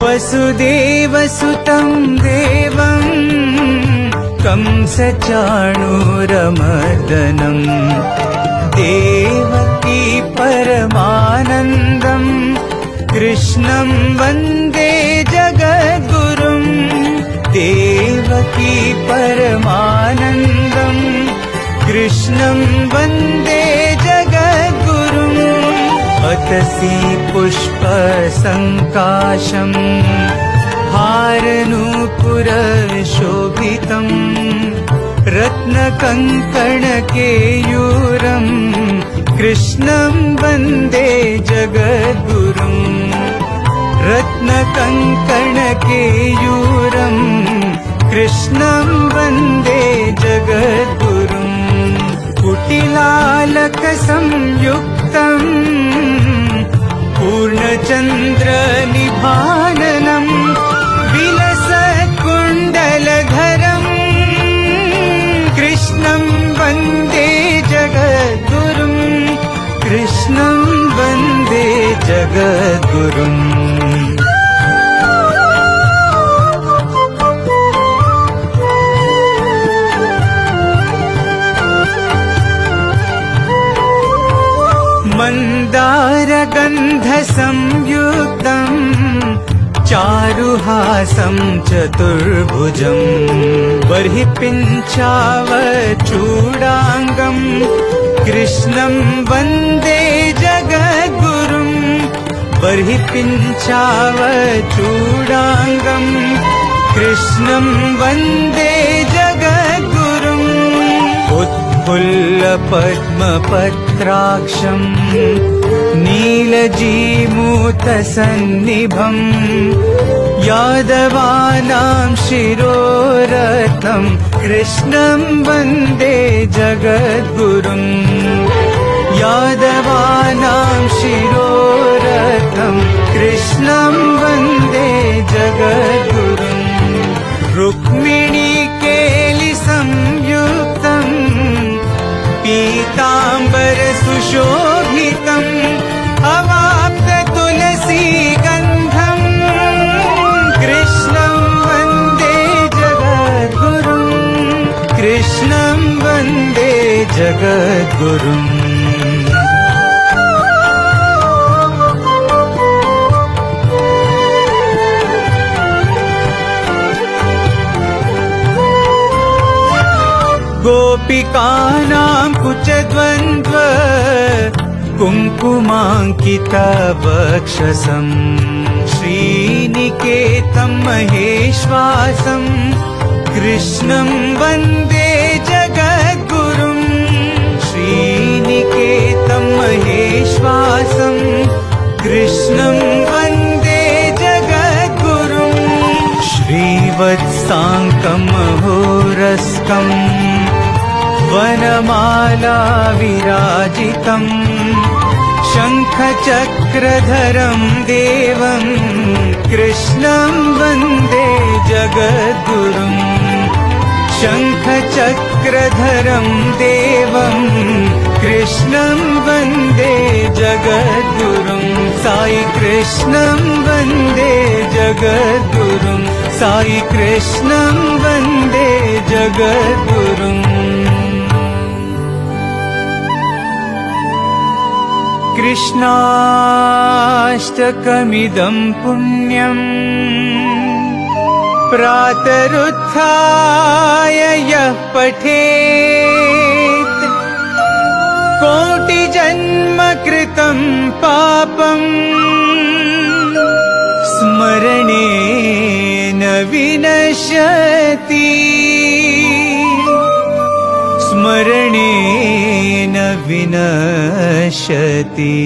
वसुदेवसुतं देवं कंसचाणूरमर्दनम् देवकी परमानन्दं कृष्णं वन्दे जगद्गुरुं देवकी परमानन्दं कृष्णं वन्दे जगद्गुरुम् अतसी पुष्पसङ्काशम् हारनूपुरशोभितम् रत्नकङ्कणकेयूरम् कृष्णं वन्दे जगद्गुरुम् रत्नकङ्कणकेयूरम् कृष्णं वन्दे जगद्गुरुम् कुटिलालकसंयुक्तम् पूर्णचन्द्रनिभाननम् विलसत्कुण्डलधरम् कृष्णं वन्दे जगद्गुरुम् कृष्णं वन्दे जगद्गुरुम् मन्दारगन्धसंयुक्तम् चारुहासं चतुर्भुजम् बर्हिपिञ्चावचूडाङ्गम् कृष्णं वन्दे जगद्गुरुम् बर्हिपिञ्चावचूडाङ्गम् कृष्णं वन्दे जगद्गुरुम् उत्फुल्लपद्मपत्राक्षम् नीलजीमूतसन्निभम् यादवानां शिरोरत्नम् कृष्णं वन्दे जगद्गुरुम् यादवानां शिरोरत्नम् कृष्णं वन्दे जगद्गुरुम् रुक्मिणीकेलिसंयुक्तम् पीताम्बरसुशोभितम् अवाप्ततुलसीगन्धम् कृष्णं वन्दे जगद्गुरुम् कृष्णं वन्दे जगद्गुरुम् गोपिकानां कुचद्वन्द्व कुङ्कुमाङ्कितवक्षसम् श्रीनिकेतं महेश्वासं कृष्णं वन्दे जगद्गुरुम् श्रीनिकेतं महेश्वासं कृष्णं वन्दे जगद्गुरुम् श्रीवत्साङ्कं महोरस्कम् वनमाला विराजितम् शङ्खचक्रधरं देवं कृष्णं वन्दे जगद्गुरुम् शङ्खचक्रधरं देवं कृष्णं वन्दे जगद्गुरुम् साई कृष्णं वन्दे जगद्गुरुम् साई कृष्णं वन्दे जगद्गुरुम् कृष्णाष्टकमिदं पुण्यम् प्रातरुत्थाय यः पठेत् कोटिजन्म कृतं पापम् स्मरणेन विनश्यति स्मरणेन विनश्यति।